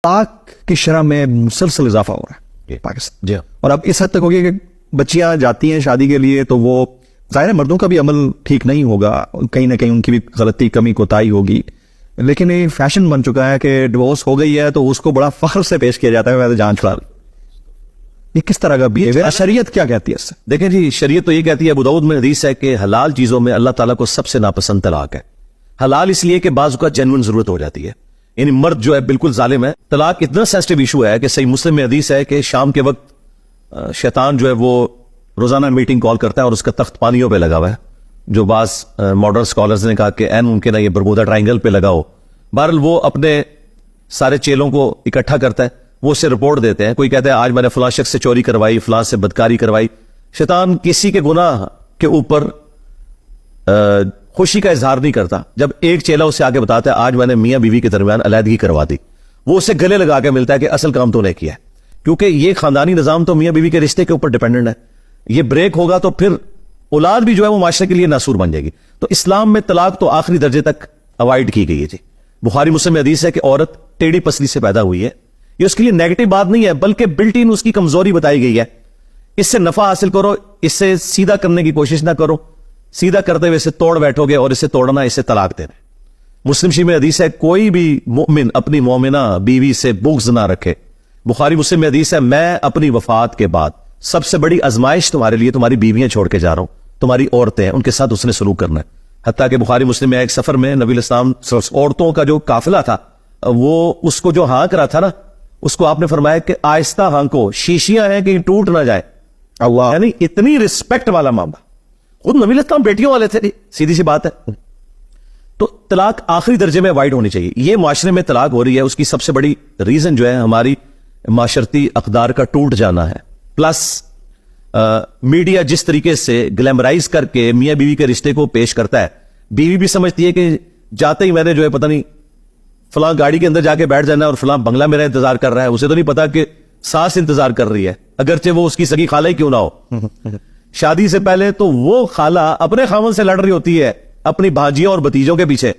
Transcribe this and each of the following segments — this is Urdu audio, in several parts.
طلاق کی شرح میں مسلسل اضافہ ہو رہا ہے پاکستان جی اور اب اس حد تک ہو گیا کہ بچیاں جاتی ہیں شادی کے لیے تو وہ ظاہر ہے مردوں کا بھی عمل ٹھیک نہیں ہوگا, کہیں نہ کہیں ان کی بھی غلطی کمی کوتاہی ہوگی, لیکن یہ فیشن بن چکا ہے کہ ڈیورس ہو گئی ہے تو اس کو بڑا فخر سے پیش کیا جاتا ہے, میں جان چھڑا. یہ کس طرح کا بیہیویئر, شریعت کیا کہتی ہے اس سے؟ دیکھیں جی, شریعت تو یہ کہتی ہے, ابو داؤد میں حدیث ہے کہ حلال چیزوں میں اللہ تعالیٰ کو سب سے ناپسند طلاق ہے. حلال اس لیے کہ بعض اوقات جینوئن ضرورت ہو جاتی ہے, یعنی مرد جو ہے بالکل ظالم ہے. طلاق اتنا سینسٹیو ایشو ہے کہ صحیح مسلم میں حدیث ہے کہ شام کے وقت شیطان جو ہے وہ روزانہ میٹنگ کال کرتا ہے اور اس کا تخت پانیوں پہ لگا ہوا ہے, جو بعض ماڈرن اسکالرز نے کہا کہ این ممکن ہے یہ برمودا ٹرائنگل پہ لگا ہو. بہرحال وہ اپنے سارے چیلوں کو اکٹھا کرتا ہے, وہ اسے رپورٹ دیتے ہیں. کوئی کہتا ہے آج میں نے فلاں شخص سے چوری کروائی, فلاں سے بدکاری کروائی. شیطان کسی کے گناہ کے اوپر خوشی کا اظہار نہیں کرتا. جب ایک چیلا اسے آگے بتاتا ہے آج میں نے میاں بیوی کے درمیان علیحدگی کروا دی, وہ اسے گلے لگا کے ملتا ہے کہ اصل کام تو نے کیا ہے, کیونکہ یہ خاندانی نظام تو میاں بیوی کے رشتے کے اوپر ڈیپینڈنٹ ہے. یہ بریک ہوگا تو پھر اولاد بھی جو ہے وہ معاشرے کے لیے ناسور بن جائے گی. تو اسلام میں طلاق تو آخری درجے تک اوائڈ کی گئی ہے. جی, بخاری مسلم میں حدیث ہے کہ عورت ٹیڑھی پسلی سے پیدا ہوئی ہے. یہ اس کے لیے نیگیٹو بات نہیں ہے, بلکہ بلٹ ان اس کی کمزوری بتائی گئی ہے. اس سے نفع حاصل کرو, اس سے سیدھا کرنے کی کوشش نہ کرو. سیدھا کرتے ہوئے اسے توڑ بیٹھو گے اور اسے توڑنا, اسے طلاق دینا. مسلم شریف میں حدیث ہے کوئی بھی مومن اپنی مومنہ بیوی سے بغض نہ رکھے. بخاری مسلم میں حدیث ہے میں اپنی وفات کے بعد سب سے بڑی آزمائش تمہارے لیے تمہاری بیویاں چھوڑ کے جا رہا ہوں, تمہاری عورتیں ہیں, ان کے ساتھ اس نے سلوک کرنا ہے. حتیٰ کہ بخاری مسلم میں ایک سفر میں نبی الاسلام عورتوں کا جو قافلہ تھا وہ اس کو جو ہانک رہا تھا نا, اس کو آپ نے فرمایا کہ آہستہ ہانکو, شیشیاں ہیں کہ ٹوٹ نہ جائے. اللہ, یعنی اتنی رسپیکٹ والا معاملہ. خود نبی الاسلام بیٹیوں والے تھے, سیدھی سی بات ہے. تو طلاق آخری درجے میں اوائڈ ہونی چاہیے. یہ معاشرے میں طلاق ہو رہی ہے, اس کی سب سے بڑی ریزن جو ہے ہماری معاشرتی اقدار کا ٹوٹ جانا ہے, پلس میڈیا جس طریقے سے گلیمرائز کر کے میاں بیوی کے رشتے کو پیش کرتا ہے. بیوی بھی سمجھتی ہے کہ جاتے ہی میں نے جو ہے پتہ نہیں فلاں گاڑی کے اندر جا کے بیٹھ جانا ہے اور فلاں بنگلہ میرا انتظار کر رہا ہے. اسے تو نہیں پتا کہ ساس انتظار کر رہی ہے, اگرچہ وہ اس کی سگی خالہ ہی کیوں نہ ہو. شادی سے پہلے تو وہ خالہ اپنے خاوند سے لڑ رہی ہوتی ہے اپنی بھانجیوں اور بھتیجوں کے پیچھے,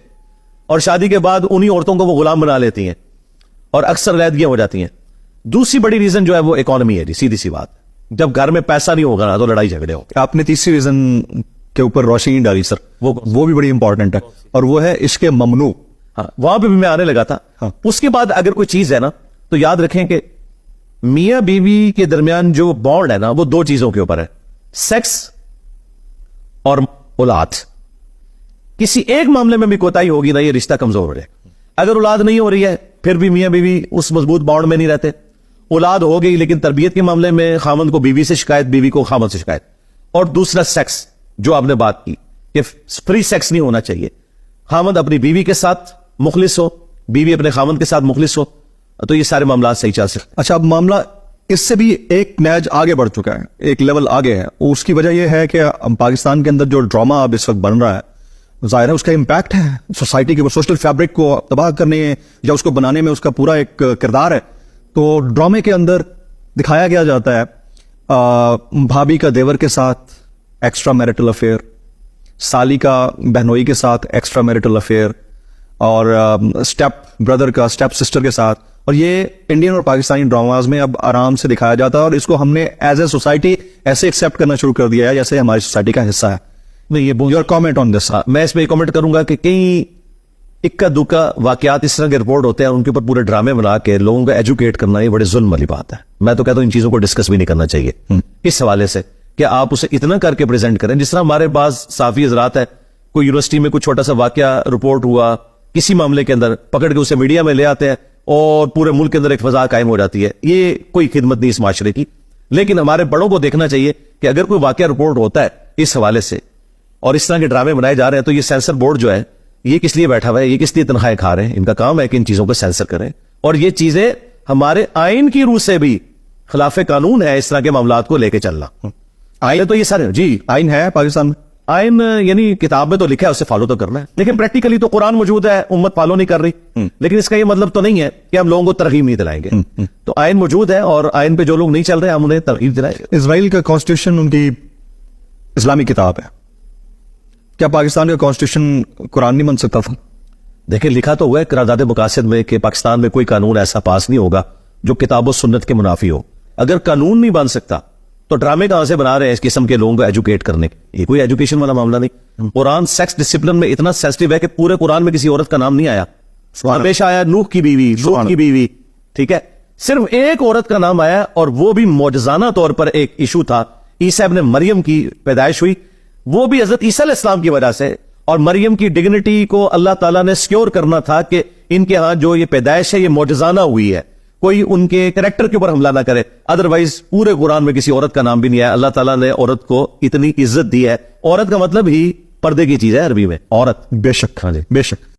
اور شادی کے بعد انہی عورتوں کو وہ غلام بنا لیتی ہیں اور اکثر علیحدگیاں ہو جاتی ہیں. دوسری بڑی ریزن جو ہے وہ اکانومی ہے. جی, سیدھی سی بات, جب گھر میں پیسہ نہیں ہوگا نا تو لڑائی جھگڑے ہو. آپ نے تیسری ریزن کے اوپر روشنی ڈالی سر, وہ بھی بڑی امپورٹنٹ ہے, اور وہ ہے عشق ممنوع. ہاں, وہاں پہ بھی میں آنے لگا تھا. اس کے بعد اگر کوئی چیز ہے نا تو یاد رکھیں کہ میاں بیوی کے درمیان جو بانڈ ہے نا وہ دو چیزوں کے اوپر ہے, سیکس اور اولاد. کسی ایک معاملے میں بھی کوتاہی ہوگی نا یہ رشتہ کمزور ہو جائے. اگر اولاد نہیں ہو رہی ہے پھر بھی میاں بیوی اس مضبوط بانڈ میں نہیں رہتے. اولاد ہو گئی لیکن تربیت کے معاملے میں خامند کو بیوی سے شکایت, بیوی کو خامند سے شکایت. اور دوسرا سیکس, جو آپ نے بات کی کہ فری سیکس نہیں ہونا چاہیے. خامند اپنی بیوی کے ساتھ مخلص ہو, بیوی اپنے خامند کے ساتھ مخلص ہو, تو یہ سارے معاملات صحیح چل سکتے. اچھا, اب معاملہ اس سے بھی ایک نیج آگے بڑھ چکا ہے, ایک لیول آگے ہے. اس کی وجہ یہ ہے کہ پاکستان کے اندر جو ڈراما اب اس وقت بن رہا ہے, ظاہر ہے اس کا امپیکٹ ہے سوسائٹی کے سوشل فیبرک کو تباہ کرنے یا اس کو بنانے میں اس کا پورا ایک کردار ہے. تو ڈرامے کے اندر دکھایا گیا جاتا ہے بھابھی کا دیور کے ساتھ ایکسٹرا میرٹل افیئر, سالی کا بہنوئی کے ساتھ ایکسٹرا میرٹل افیئر, اور اسٹیپ بردر کا اسٹیپ سسٹر کے ساتھ. اور یہ انڈین اور پاکستانی ڈراماز میں اب آرام سے دکھایا جاتا ہے, اور اس کو ہم نے ایز اے سوسائٹی ایسے ایکسیپٹ کرنا شروع کر دیا ہے جیسے ہماری سوسائٹی کا حصہ ہے. نہیں, یہ یور کامنٹ آن دس. میں اس میں کامنٹ کروں گا کہ کئی اکا دکا واقعات اس طرح کے رپورٹ ہوتے ہیں, ان کے اوپر پورے ڈرامے بنا کے لوگوں کو ایجوکیٹ کرنا یہ بڑے ظلم والی بات ہے. میں تو کہتا ہوں ان چیزوں کو ڈسکس بھی نہیں کرنا چاہیے اس حوالے سے کہ آپ اسے اتنا کر کے پریزنٹ کریں. جس طرح ہمارے پاس صحافی حضرات ہے, کوئی یونیورسٹی میں کوئی چھوٹا سا واقعہ رپورٹ ہوا کسی معاملے کے اندر, پکڑ کے اسے میڈیا میں لے آتے ہیں اور پورے ملک کے اندر ایک فضا قائم ہو جاتی ہے. یہ کوئی خدمت نہیں اس معاشرے کی. لیکن ہمارے بڑوں کو دیکھنا چاہیے کہ اگر کوئی واقعہ رپورٹ ہوتا ہے اس حوالے سے اور اس طرح کے ڈرامے بنائے جا رہے ہیں تو یہ سینسر بورڈ جو ہے یہ کس لیے بیٹھا ہوا ہے, یہ کس لیے تنخواہیں کھا رہے ہیں. ان کا کام ہے کہ ان چیزوں کو سینسر کریں, اور یہ چیزیں ہمارے آئین کی روح سے بھی خلاف قانون ہے اس طرح کے معاملات کو لے کے چلنا. آئین تو یہ سارے, جی آئین ہے پاکستان میں, آئین یعنی کتاب میں تو لکھا ہے اسے فالو تو کرنا ہے, لیکن پریکٹیکلی تو قرآن موجود ہے, امت فالو نہیں کر رہی. لیکن اس کا یہ مطلب تو نہیں ہے کہ ہم لوگوں کو ترغیب نہیں دلائیں گے. تو آئین موجود ہے اور آئین پہ جو لوگ نہیں چل رہے ہم انہیں ترغیب دلائیں گے. اسرائیل کا کانسٹیٹیوشن ان کی اسلامی کتاب ہے, کیا پاکستان کا کانسٹیٹیوشن قرآن نہیں بن سکتا تھا؟ دیکھیں لکھا تو ہوا ہے قرارداد مقاصد میں کہ پاکستان میں کوئی قانون ایسا پاس نہیں ہوگا جو کتاب و سنت کے منافی ہو. اگر قانون نہیں بن سکتا تو ڈرامے کہاں سے بنا رہے ہیں اس قسم کے لوگوں کو ایجوکیٹ کرنے کے؟ یہ کوئی ایجوکیشن والا معاملہ نہیں. قرآن سیکس ڈسپلن میں اتنا سینسٹیو ہے کہ پورے قرآن میں کسی عورت کا نام نہیں آیا. ہمیشہ آیا نوح کی بیوی، لوط کی بیوی، ٹھیک ہے. صرف ایک عورت کا نام آیا اور وہ بھی معجزانہ طور پر ایک ایشو تھا. عیسیٰ ابن مریم کی پیدائش ہوئی، وہ بھی حضرت عیسیٰ علیہ السلام کی وجہ سے. اور مریم کی ڈگنیٹی کو اللہ تعالیٰ نے سیکیور کرنا تھا کہ ان کے ہاں جو یہ پیدائش ہے یہ معجزانہ ہوئی ہے، کوئی ان کے کریکٹر کے اوپر حملہ نہ کرے. ادروائز پورے قرآن میں کسی عورت کا نام بھی نہیں ہے. اللہ تعالیٰ نے عورت کو اتنی عزت دی ہے. عورت کا مطلب ہی پردے کی چیز ہے عربی میں، عورت. بے شک، ہاں جی. بے شک.